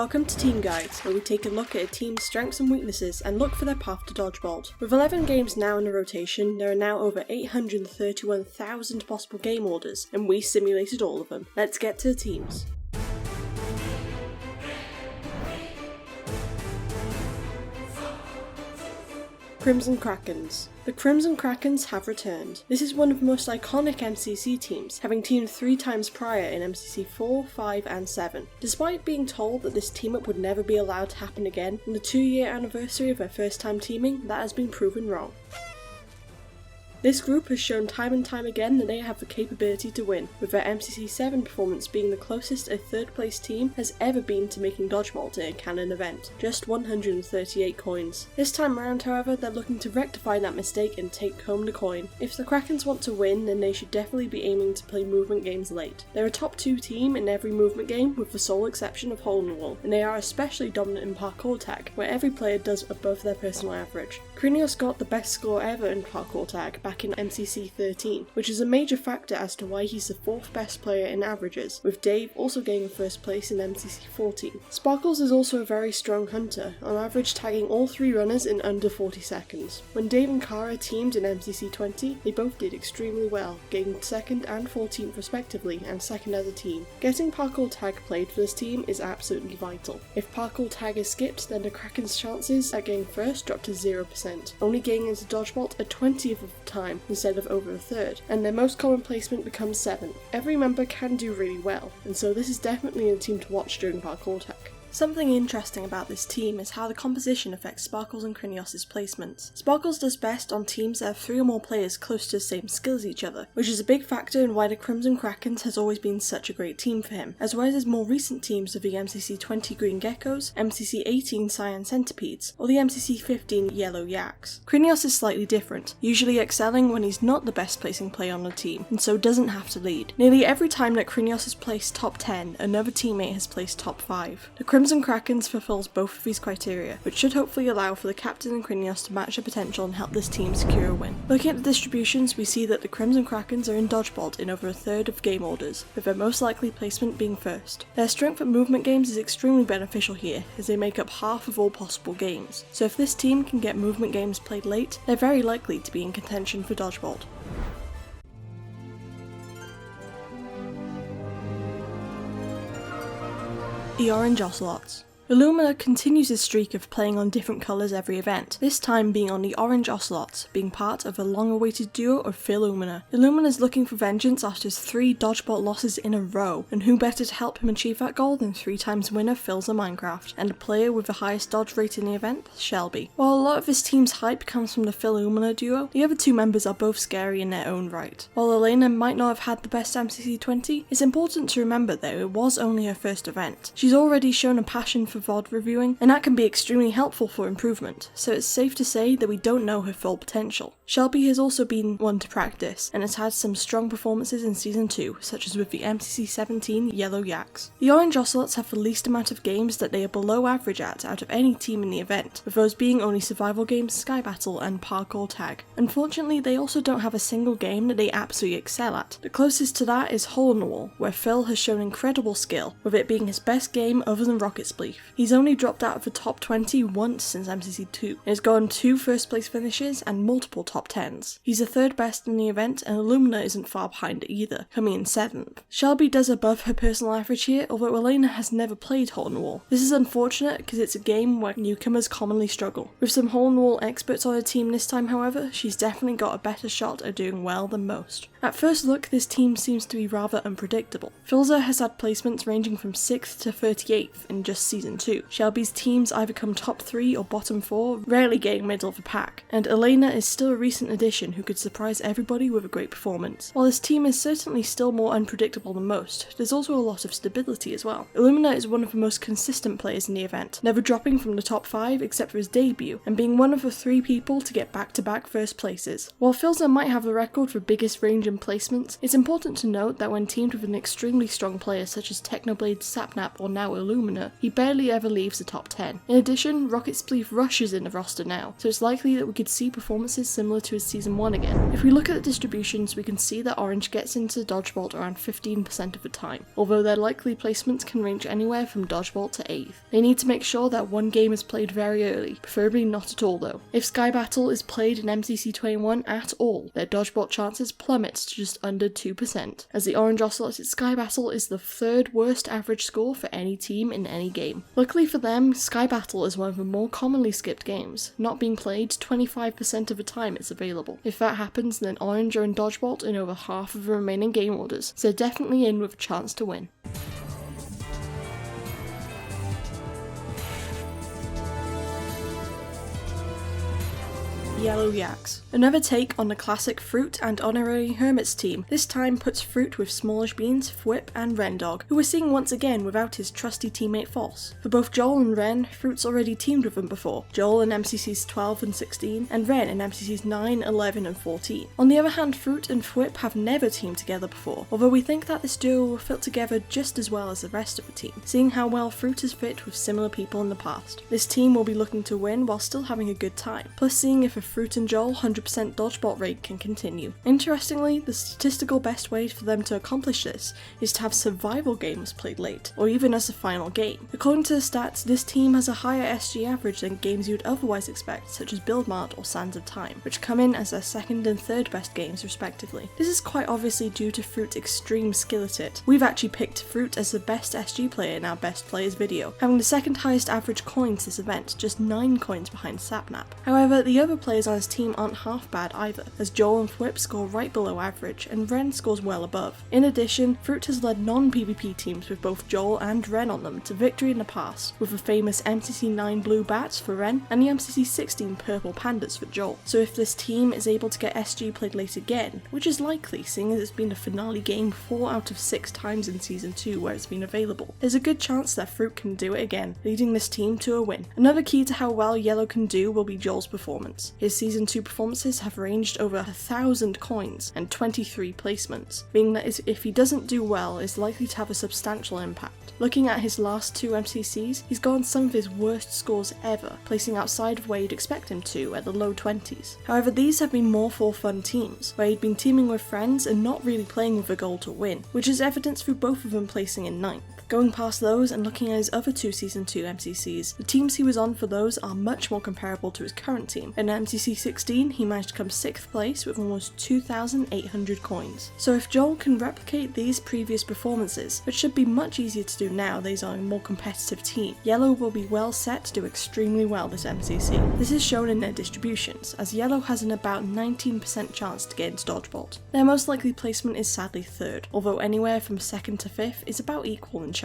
Welcome to Team Guides, where we take a look at a team's strengths and weaknesses and look for their path to Dodgeball. With 11 games now in the rotation, there are now over 831,000 possible game orders, and we simulated all of them. Let's get to the teams. Crimson Krakens. The Crimson Krakens have returned. This is one of the most iconic MCC teams, having teamed 3 times prior in MCC 4, 5 and 7. Despite being told that this team-up would never be allowed to happen again, on the 2-year anniversary of their first time teaming, that has been proven wrong. This group has shown time and time again that they have the capability to win, with their MCC 7 performance being the closest a third place team has ever been to making Dodgeball in a canon event, just 138 coins. This time around, however, they're looking to rectify that mistake and take home the coin. If the Krakens want to win, then they should definitely be aiming to play movement games late. They're a top 2 team in every movement game, with the sole exception of Hole in the Wall, and they are especially dominant in parkour tag, where every player does above their personal average. Krinios got the best score ever in parkour tag back in MCC 13, which is a major factor as to why he's the 4th best player in averages, with Dave also getting 1st place in MCC 14. Sparklez is also a very strong hunter, on average tagging all 3 runners in under 40 seconds. When Dave and Kara teamed in MCC 20, they both did extremely well, getting 2nd and 14th respectively, and 2nd as a team. Getting parkour tag played for this team is absolutely vital. If parkour tag is skipped, then the Kraken's chances at getting 1st drop to 0%, only getting into Dodgeball a 20th of the time instead of over a 3rd, and their most common placement becomes 7th. Every member can do really well, and so this is definitely a team to watch during parkour tag. Something interesting about this team is how the composition affects Sparklez and Krinios' placements. Sparklez does best on teams that have 3 or more players close to the same skill as each other, which is a big factor in why the Crimson Krakens has always been such a great team for him, as well as his more recent teams of the MCC 20 Green Geckos, MCC 18 Cyan Centipedes, or the MCC 15 Yellow Yaks. Krinios is slightly different, usually excelling when he's not the best placing player on the team, and so doesn't have to lead. Nearly every time that Krinios has placed top 10, another teammate has placed top 5. The Crimson Krakens fulfills both of these criteria, which should hopefully allow for the captain and Krinios to match their potential and help this team secure a win. Looking at the distributions, we see that the Crimson Krakens are in Dodgeball in over a 3rd of game orders, with their most likely placement being 1st. Their strength at movement games is extremely beneficial here, as they make up half of all possible games, so if this team can get movement games played late, they're very likely to be in contention for Dodgeball. The Orange OCElots. Illumina continues his streak of playing on different colours every event, this time being on the Orange OCElots, being part of a long-awaited duo of Illumina. Illumina is looking for vengeance after his 3 Dodgeball losses in a row, and who better to help him achieve that goal than 3 times winner Philza Minecraft, and a player with the highest dodge rate in the event, Shelby. While a lot of this team's hype comes from the Illumina duo, the other 2 members are both scary in their own right. While Elena might not have had the best MCC 20, it's important to remember that it was only her first event. She's already shown a passion for VOD reviewing, and that can be extremely helpful for improvement, so it's safe to say that we don't know her full potential. Shelby has also been one to practice, and has had some strong performances in Season 2, such as with the MCC 17 Yellow Yaks. The Orange OCElots have the least amount of games that they are below average at out of any team in the event, with those being only survival games, Sky Battle, and parkour tag. Unfortunately, they also don't have a single game that they absolutely excel at. The closest to that is Hole in the Wall, where Phil has shown incredible skill, with it being his best game other than Rocket Spleef. He's only dropped out of the top 20 once since MCC 2, and has gotten 2 first place finishes and multiple top 10s. He's the 3rd best in the event, and Illumina isn't far behind either, coming in 7th. Shelby does above her personal average here, although Elena has never played Hole in the Wall. This is unfortunate because it's a game where newcomers commonly struggle. With some Hole in the Wall experts on her team this time, however, she's definitely got a better shot at doing well than most. At first look, this team seems to be rather unpredictable. Philza has had placements ranging from 6th to 38th in just Season 2. Shelby's teams either come top 3 or bottom 4, rarely getting middle of the pack, and Elena is still a recent addition who could surprise everybody with a great performance. While this team is certainly still more unpredictable than most, there's also a lot of stability as well. Illumina is one of the most consistent players in the event, never dropping from the top 5 except for his debut, and being one of the 3 people to get back-to-back first places. While Philza might have the record for biggest range in placements, it's important to note that when teamed with an extremely strong player such as Technoblade, Sapnap or now Illumina, he barely ever leaves the top 10. In addition, Rush is in the roster now, so it's likely that we could see performances similar to his Season 1 again. If we look at the distributions, we can see that Orange gets into Dodgeball around 15% of the time, although their likely placements can range anywhere from Dodgeball to 8th. They need to make sure that one game is played very early, preferably not at all though. If Sky Battle is played in MCC 21 at all, their Dodgeball chances plummet to just under 2%, as the Orange OCElots at Sky Battle is the 3rd worst average score for any team in any game. Luckily for them, Sky Battle is one of the more commonly skipped games, not being played 25% of the time it's available. If that happens, then Orange are in Dodgeball in over half of the remaining game orders, so they're definitely in with a chance to win. Yellow Yaks. Another take on the classic Fruit and Honorary Hermits team, this time puts Fruit with SmallishBeans, Fwhip and Rendog, who we're seeing once again without his trusty teammate False. For both Joel and Ren, Fruit's already teamed with them before, Joel in MCCs 12 and 16, and Ren in MCCs 9, 11 and 14. On the other hand, Fruit and Fwhip have never teamed together before, although we think that this duo will fit together just as well as the rest of the team, seeing how well Fruit has fit with similar people in the past. This team will be looking to win while still having a good time, plus seeing if a Fruit and Joel 100% Dodgeball rate can continue. Interestingly, the statistical best way for them to accomplish this is to have survival games played late, or even as a final game. According to the stats, this team has a higher SG average than games you'd otherwise expect, such as Build Mart or Sands of Time, which come in as their 2nd and 3rd best games respectively. This is quite obviously due to Fruit's extreme skill at it. We've actually picked Fruit as the best SG player in our best players video, having the 2nd highest average coins this event, just 9 coins behind Sapnap. However, the other players on his team aren't half bad either, as Joel and Fwhip score right below average and Ren scores well above. In addition, Fruit has led non-PvP teams with both Joel and Ren on them to victory in the past, with the famous MCC 9 Blue Bats for Ren and the MCC 16 Purple Pandas for Joel. So if this team is able to get SG played late again, which is likely seeing as it's been a finale game 4 out of 6 times in Season 2 where it's been available, there's a good chance that Fruit can do it again, leading this team to a win. Another key to how well Yellow can do will be Joel's performance. His Season 2 performances have ranged over 1,000 coins and 23 placements, meaning that if he doesn't do well, is likely to have a substantial impact. Looking at his last 2 MCCs, he's gotten some of his worst scores ever, placing outside of where you'd expect him to at the low 20s. However, these have been more for fun teams, where he'd been teaming with friends and not really playing with a goal to win, which is evidenced through both of them placing in 9th. Going past those and looking at his other 2 Season 2 MCCs, the teams he was on for those are much more comparable to his current team. In MCC 16, he managed to come 6th place with almost 2,800 coins. So if Joel can replicate these previous performances, which should be much easier to do now that he's on a more competitive team, Yellow will be well set to do extremely well this MCC. This is shown in their distributions, as Yellow has an about 19% chance to get into Dodgeball. Their most likely placement is sadly 3rd, although anywhere from 2nd to 5th is about equal in chance.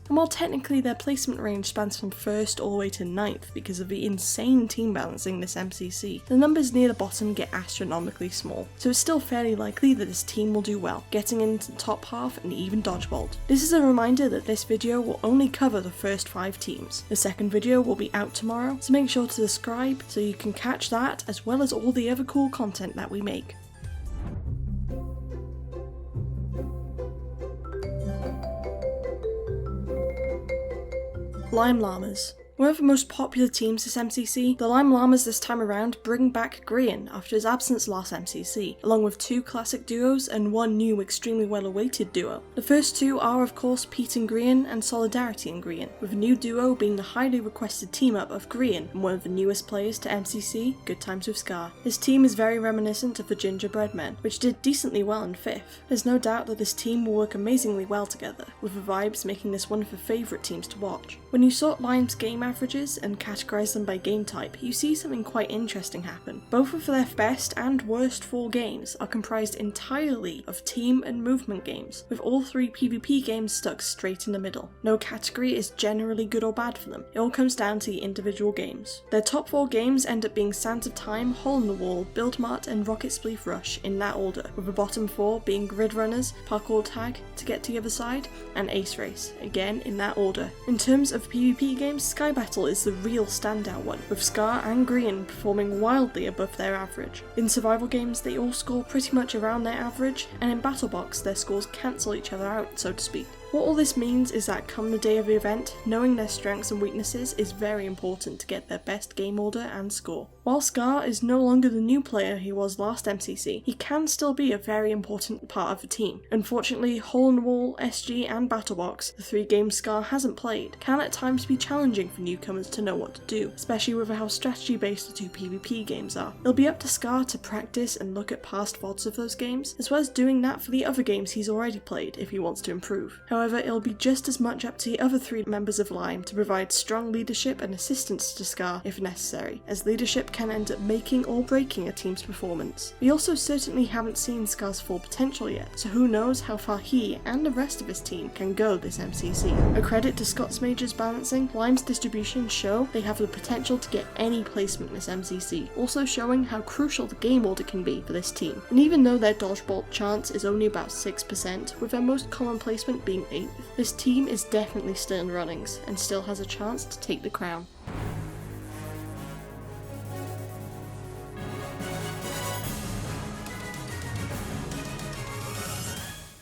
And while technically their placement range spans from 1st all the way to 9th because of the insane team balancing this MCC, the numbers near the bottom get astronomically small, so it's still fairly likely that this team will do well, getting into the top half and even Dodgeball. This is a reminder that this video will only cover the first 5 teams. The second video will be out tomorrow, so make sure to subscribe so you can catch that as well as all the other cool content that we make. Llamas. One of the most popular teams this MCC, the Llamas this time around bring back Grian after his absence last MCC, along with 2 classic duos and 1 new extremely well awaited duo. The first 2 are of course Pete and Grian and Solidarity and Grian, with the new duo being the highly requested team up of Grian and one of the newest players to MCC, GoodTimesWithScar. His team is very reminiscent of the Gingerbread Men, which did decently well in 5th. There's no doubt that this team will work amazingly well together, with the vibes making this one of the favourite teams to watch. When you sort Lime's game averages and categorize them by game type, you see something quite interesting happen. Both of their best and worst 4 games are comprised entirely of team and movement games, with all 3 PvP games stuck straight in the middle. No category is generally good or bad for them, it all comes down to the individual games. Their top 4 games end up being Sands of Time, Hole in the Wall, Build Mart and Rocket Spleef Rush in that order, with the bottom 4 being Grid Runners, Parkour Tag to get to the other side, and Ace Race, again in that order. In terms of PvP games, Sky Battle is the real standout one, with Scar and Grian performing wildly above their average. In survival games, they all score pretty much around their average, and in Battle Box, their scores cancel each other out, so to speak. What all this means is that come the day of the event, knowing their strengths and weaknesses is very important to get their best game order and score. While Scar is no longer the new player he was last MCC, he can still be a very important part of the team. Unfortunately, Hole in the Wall, SG and Battle Box, the 3 games Scar hasn't played, can at times be challenging for newcomers to know what to do, especially with how strategy based the 2 PvP games are. It'll be up to Scar to practice and look at past VODs of those games, as well as doing that for the other games he's already played if he wants to improve. However, it'll be just as much up to the other 3 members of Lime to provide strong leadership and assistance to Scar if necessary, as leadership can end up making or breaking a team's performance. We also certainly haven't seen Scar's full potential yet, so who knows how far he and the rest of his team can go this MCC. A credit to Scott's Major's balancing, Lime's distribution show they have the potential to get any placement this MCC, also showing how crucial the game order can be for this team. And even though their dodgeball chance is only about 6%, with their most common placement being 8th, this team is definitely still in runnings, and still has a chance to take the crown.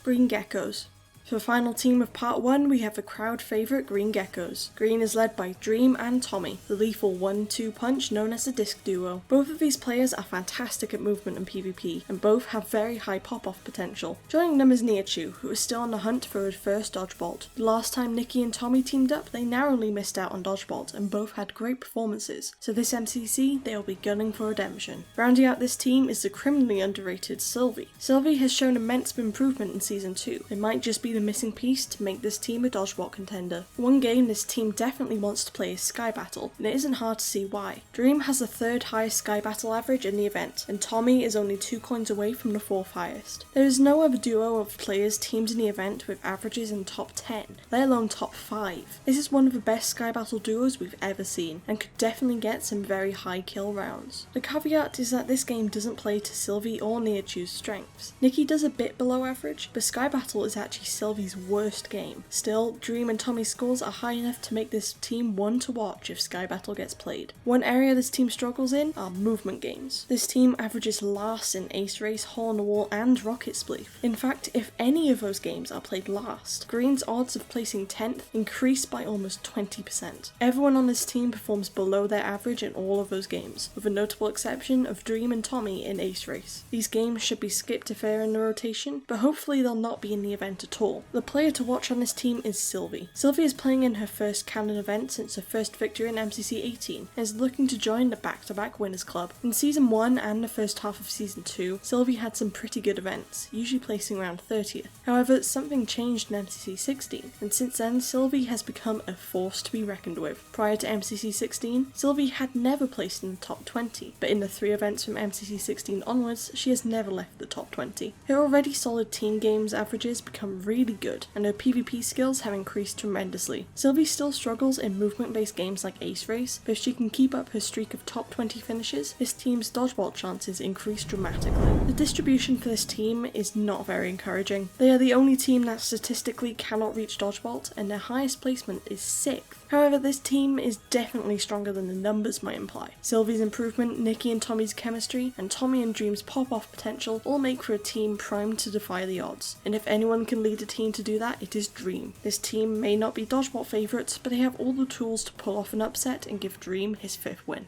Green Geckos. For the final team of part 1, we have the crowd favourite Green Geckos. Green is led by Dream and Tommy, the lethal 1-2 punch known as the disc duo. Both of these players are fantastic at movement and PvP, and both have very high pop-off potential. Joining them is Michu, who is still on the hunt for his first Dodgebolt. The last time Nikki and Tommy teamed up, they narrowly missed out on Dodgebolt, and both had great performances, so this MCC they will be gunning for redemption. Rounding out this team is the criminally underrated Sylvie. Sylvie has shown immense improvement in Season 2. It might just be the missing piece to make this team a Dodgeball contender. One game this team definitely wants to play is Sky Battle, and it isn't hard to see why. Dream has the 3rd highest Sky Battle average in the event, and Tommy is only 2 coins away from the 4th highest. There is no other duo of players teamed in the event with averages in top 10, let alone top 5. This is one of the best Sky Battle duos we've ever seen, and could definitely get some very high kill rounds. The caveat is that this game doesn't play to Sylvie or Michu's strengths. Nikki does a bit below average, but Sky Battle is actually Sylvie's worst game. Still, Dream and Tommy's scores are high enough to make this team one to watch if Sky Battle gets played. One area this team struggles in are movement games. This team averages last in Ace Race, Hole in the Wall and Rocket Spleef. In fact, if any of those games are played last, Green's odds of placing 10th increase by almost 20%. Everyone on this team performs below their average in all of those games, with a notable exception of Dream and Tommy in Ace Race. These games should be skipped if they're in the rotation, but hopefully they'll not be in the event at all. The player to watch on this team is Sylvie. Sylvie is playing in her first canon event since her first victory in MCC 18 and is looking to join the back-to-back winners club. In Season 1 and the first half of Season 2, Sylvie had some pretty good events, usually placing around 30th. However, something changed in MCC 16, and since then Sylvie has become a force to be reckoned with. Prior to MCC 16, Sylvie had never placed in the top 20, but in the 3 events from MCC 16 onwards, she has never left the top 20. Her already solid team games averages become really good, and her PvP skills have increased tremendously. Sylvie still struggles in movement-based games like Ace Race, but if she can keep up her streak of top 20 finishes, this team's Dodgeball chances increase dramatically. The distribution for this team is not very encouraging. They are the only team that statistically cannot reach Dodgeball, and their highest placement is 6th. However, this team is definitely stronger than the numbers might imply. Sylvie's improvement, Nikki and Tommy's chemistry, and Tommy and Dream's pop-off potential all make for a team primed to defy the odds. And if anyone can lead a team to do that, it is Dream. This team may not be Dodgeball favourites, but they have all the tools to pull off an upset and give Dream his 5th win.